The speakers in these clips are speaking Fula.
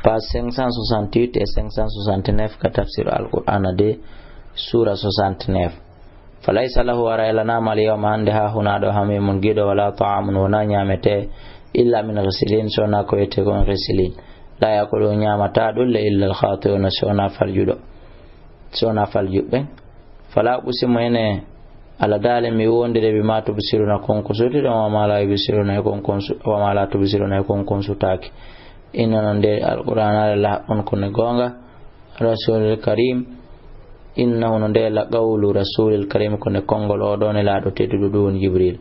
page 568 et 569 ka tafsir al-Qur'an de sura 69. falaysa lahu ara ilana mal yawma hande ha hunado hamimun gido wala ta'amun wana nyamete illa min ghisilin sona ko ete gon ghisilin la yakulu nyamata dulle illa al-khati'un sona faljube fala usimu ene ala dale mi wondire be matu bisiruna konko soti do mala bisiruna konko wa mala to bisiruna konko sutaki inna nande al-Qur'an la on kunne gonga rasulul karim innahu nande la qawlu rasulil karim kunne kongol o don la do tedudu don jibril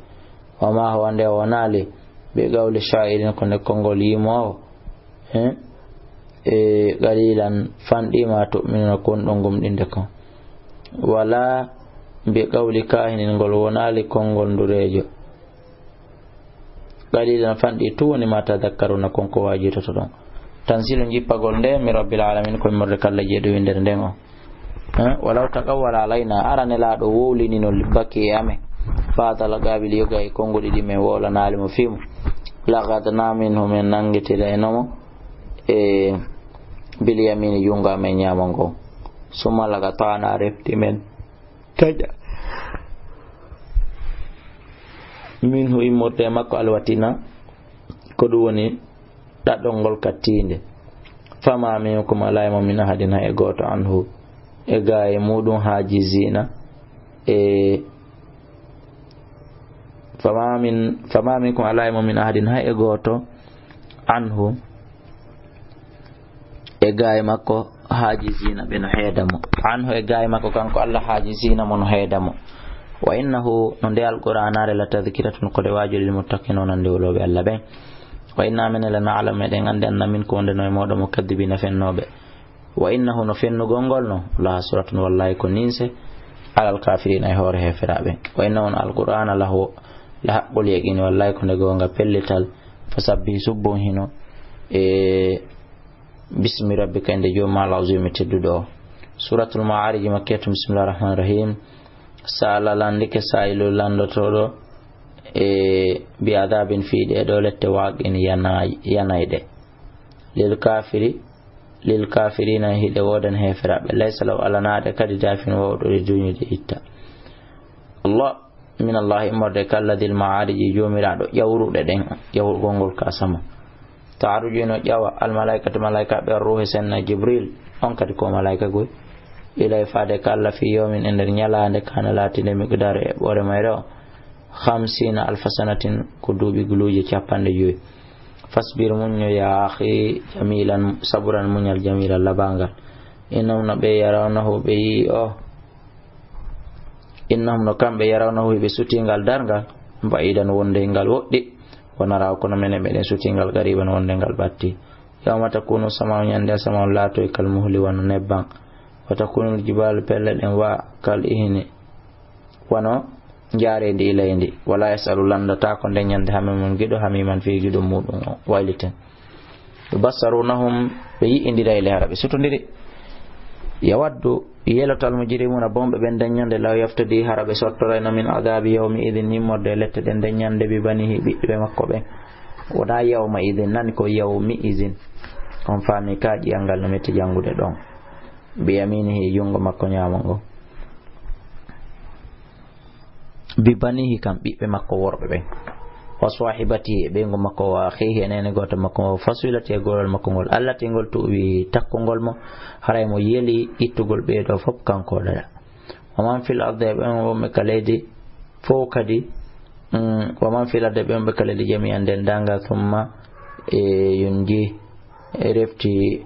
wa ma huwa nde wonali be qawli sha'irin kunne kongol yimo qalilan fandi ma to min kon don gumdinde ko wala be qawli kahinin gol wonali kongol ndurejo qalilan fandi to woni ma tadhakkaruna konko wajito to don tanzilu jippagol nde mi rabbil alamin ko morre kala jeedo winder nden o walaw taqawwala alaina arane la do wowlini no libbake ame fatala gabil yoga e kongo didi men wola naali mo fimu laqadna minhum min nangitira enomo bil yamin yunga men nyamongo summa laqatana refti men taja minhu immorde makko alwatina ko du woni dadongol katinde fama minkum alayma min hadina e goto anhu e gaye mudum hajizina fama minkum alayma min ahadin ha e goto anhu e gaye makko hajizina ben heedamo anhu e gaye makko kanko Allah hajizina mon heedamo wa innahu no de al-Qur'anare la tadhkiratun qad wajilil muttaqin nande wolobe Allah ben wa inna min la na'lam eden ande anna min ko ndeno e modo mukaddibina fennobe wa innahu no fennu gongol no la suratun wallahi ko ninse alal kafirin ay hore hefirabe wa innahu al-Qur'ana lahu la haqqul yaqin wallahi ko ne gonga pellital fasabbi subbu hino bismi rabbika inde joma al-azim teddudo suratul ma'arij makkiyatun bismillahir rahmanir rahim sala landike saylo landotodo bi adabin fi de dolette waqin yanayde lil kafirina hide wodan hefirabe laysa law alanade kadi dafin wawdo de dunyide itta Allah min Allah imorde kalladil ma'arij jomirado yawrude den yawru gongol ka sama ta'arujino jawa al malaikatu malaika be ruhi senna jibril on kadi ko malaika goy ila ifade kala fi yawmin ender nyalande kana latine miqdar e bore mayro 50,000 sanatin kudubi guluje chapande joy fasbir munyo ya akhi jamilan sabran munyal jamilan labangal innahum nabe yarawnahu bi innahum no kambe yarawnahu bi sutingal dargal baidan wonde ngal woddi wonara ko no menen be sutingal gariban wonde ngal batti yawma takunu sama nyande sama lato e kal muhli wan nebban watakunu jibal pelleden wa kal ihni wano jaarede ilayndi wala yasalu landata ko denyande hamimon gido hamiman fi gido mudum wayliten yubassarunahum bi indira ila harabe sutondiri yawaddu yelatal mujrimuna bombe ben denyande law yaftadi harabe sottorayna min adabi yawmi idin nimorde lette den denyande bi banihi be makko be wada yawma idin nan ko yawmi idin on fami kaaji angal no metti jangude don bi yaminihi jungo makko nyamongo bi banihi kam bibbe makko worbe be wa sahibati be ngo makko wa akhihi enene goto makko fasulati e golol makko gol allati gol tuwi takkongol mo haray mo yeli ittugol be do fop kanko dala wa man fil ardi be kaledi fo kadi wa man fil ardi be kaledi jami'an den danga thumma yunji refti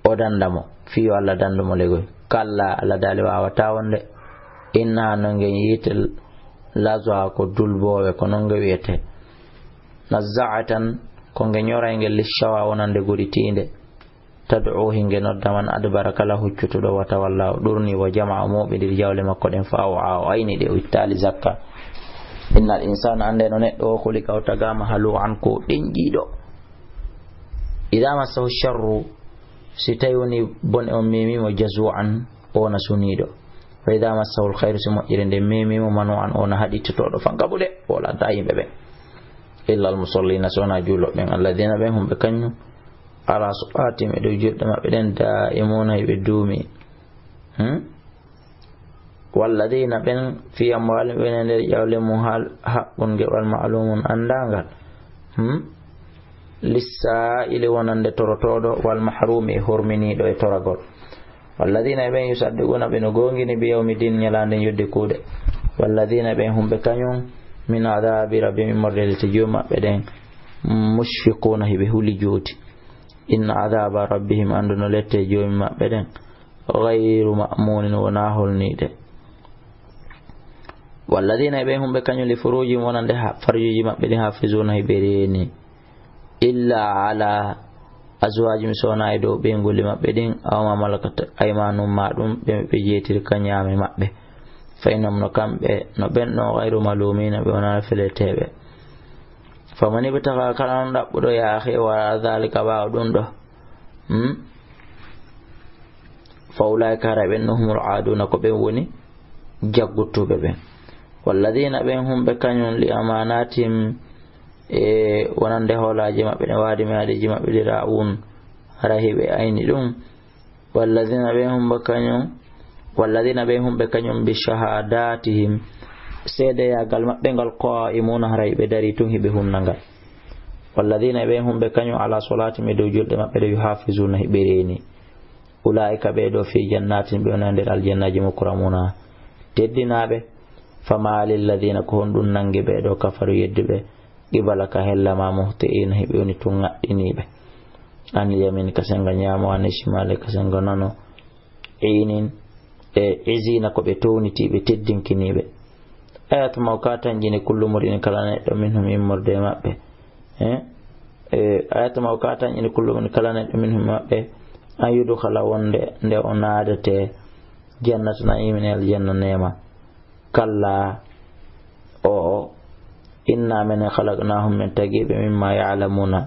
odandamo fi walla dandumo legoy kalla ala dali wawata wonde inna nange yitel lazwa ko dulbowe ko nonge wiyete nazza'atan ko nge nyorayngel lishawa wonande guditinde tad'u hinge noddaman adbara kala huccutudo wata walla durni wa jama'a mu'bidir jawle makko den fa'wa ayni de wittali zakka innal insana ande no neddo ko likaw tagama halu an ko denjido idha masahu sharru sitayuni bon on mimimo jazu'an ona sunido fa idha masahu alkhairu sumajirende mimimo manu an ona haditodo fangabude wala dayimbe be illa almusallina sona julo ben alladina ben hum be kanyu ala suqatim e dow juɗɗe maɓɓe ɗen da'imuna ɓe duumi walladina ɓen fi amwalihim ɓen e nder ƴawle mum haqqun geɓal ma'lumun andangal lissa'ili wonande torotoɗo wal mahrumi e horminiɗo e toragol walladina ɓen yusaddiquna ɓe no gongini bi yawmi din ñalande yodde kuuɗe walladina ɓen humɓe kañum min adabi rabbihim mordelde joom maɓɓe ɗen mushfiquna hiɓe huli jooti inna adaba rabbihim anduno lette joomi maɓɓe ɗen gayru ma'munin wona holniɗe walladina ɓen humɓe kañum li furujihim wonande farjuji maɓɓe ɗin hafizuna hiɓe reeni illa ala azwajim sona e dow ɓengolli maɓɓe ɗin awma malakat aymanum maɗum ɓe jeetiri ka ñaame maɓɓe fa innahum no kamɓe no ɓen ɗon gayru malumina ɓe wonana feleteɓe faman ibtaga kala on ɗaɓɓuɗo yaahi wara dhalika ɓawa ɗum ɗo fa ulaika hara ɓen no humul aduna ko ɓen woni jagguttuɓe ɓen walladina ɓen humɓe kañum li amanatim e wonande hoolaji maɓɓe ne waadi meaɗiji maɓɓe ɗi ra'un hara heɓe ayni ɗum walladina ɓen humɓe kañum bi shahadatihim seedeyagal maɓɓe ngal qa'imuna hara heɓe dari tun heɓe hunna ngal walladina ɓen humɓe kañum ala solatihim e dow julɗe maɓɓe ɗe yuhafizuna heɓe reeni ulaika ɓeɗo fi jannatin ɓe wona nder aljannaji mukramuna teddinaɓe fama lilladina ko honɗum nangi ɓeɗo kafaru yedduɓe qibala ka hellama muhti'ina heɓe woni tun ŋaɗɗiniɓe an yamin kasenga ñamo an shimale kasenga nano inin e izina ko ɓe townitiɓe teddinkiniɓe ayat mawkatan jini kullu murin kala neɗɗo minhum immorde maɓɓe ayat mawkatan jini kullu murin kala neɗɗo minhum maɓɓe an yudkhala wonde nde o naadete jannata na'imin aljanna nema kalla o inna min khalaqnahum min tagiɓe mimma ya'lamuna